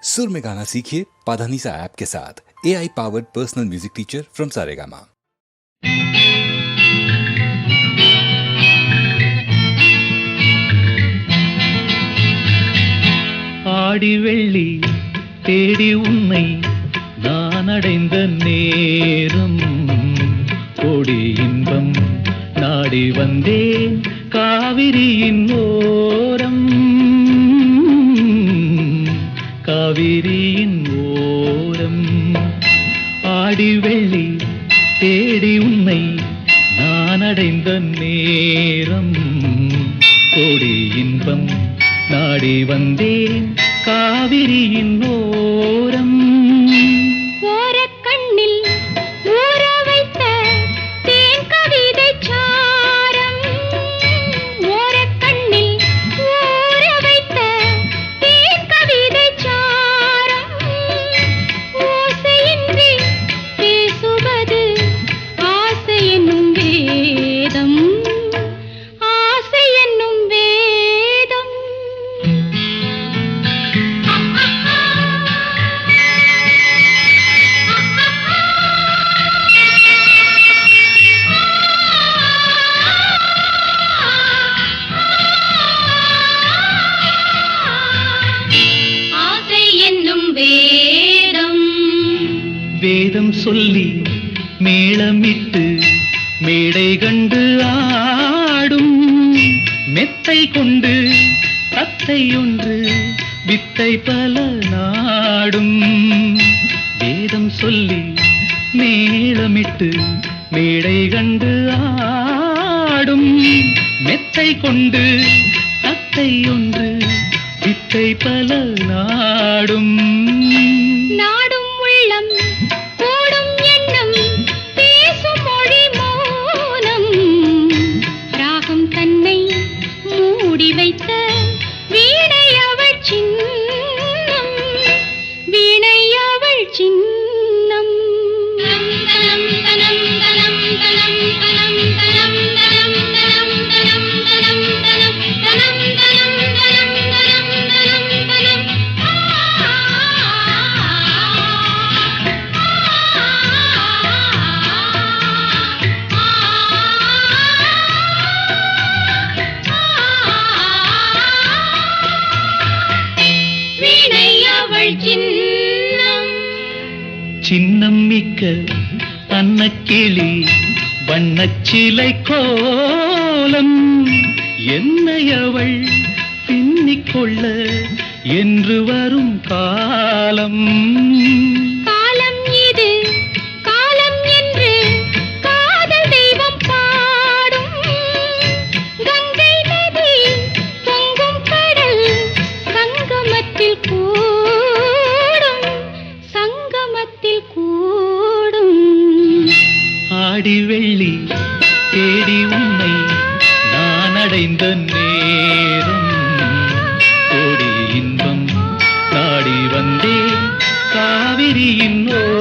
सुर में गाना सीखिए पाधानीसा ऐप के साथ। AI powered personal music teacher from Saregama. ஆடி வெள்ளி தேடி உன்னை நான் அடைந்த நேரம் கோடி இன்பம் நாடி வந்தேன் காவிரியின் ஓரம், காவிரியின் ஓரம். ஆடி வெள்ளி தேடி உன்னை நான் அடைந்த நேரம் கோடி இன்பம் நாடி வந்தேன் காவிரியின் ஓரம். ஓரக்கண்ணில் ஊற வைத்த தேன் கவிதை சாரம், ஓரக்கண்ணில் ஊற வைத்த தேன் கவிதை சாரம். ஓசையின்றி பேசுவது ஆசை என்னும் வேதம், ஆசை என்னும் வேதம். ஆசை என்னும் வேதம். வேதம் சொல்லி மேளமிட்டு மேடை கண்டு ஆடும், மெத்தை கொண்டு தத்தை ஒன்று வித்தை பல நாடும். வேதம் சொல்லி மேளமிட்டு மேடை கண்டு ஆடும், மெத்தை கொண்டு தத்தை ஒன்று வித்தை பல நாடும். நாடும் உள்ளம் கூடும் எண்ணம் பேசும் மொழி மௌனம், ராகம் தன்னை மூடி வைத்த வீணை அவள் சின்னம், வீணை அவள் சின்னம். தனம் தனம் தனம் தனம் தனம் தனம் தனம் தனம் தனம் தனம் தனம் தனம் தனம் தனம் தனம் தனம் தனம். வீணை அவள் சின்னம். சின்னம் மிக்க அன்னக்கிளி வண்ணச்சிலை கோலம், என்னை அவள் பின்னிக்கொள்ள என்று வரும் காலம். காலம் இது காலம் என்று காதல் தெய்வம் பாடும், கங்கை நதி பொங்கும் கடல் சங்கமத்தில் கூடும், சங்கமத்தில் கூடும். ஆடி வெள்ளி தேடி உன்னை நான் அடைந்த நேரம் கோடி இன்பம் நாடி வந்தேன் காவிரியின் ஓரம்.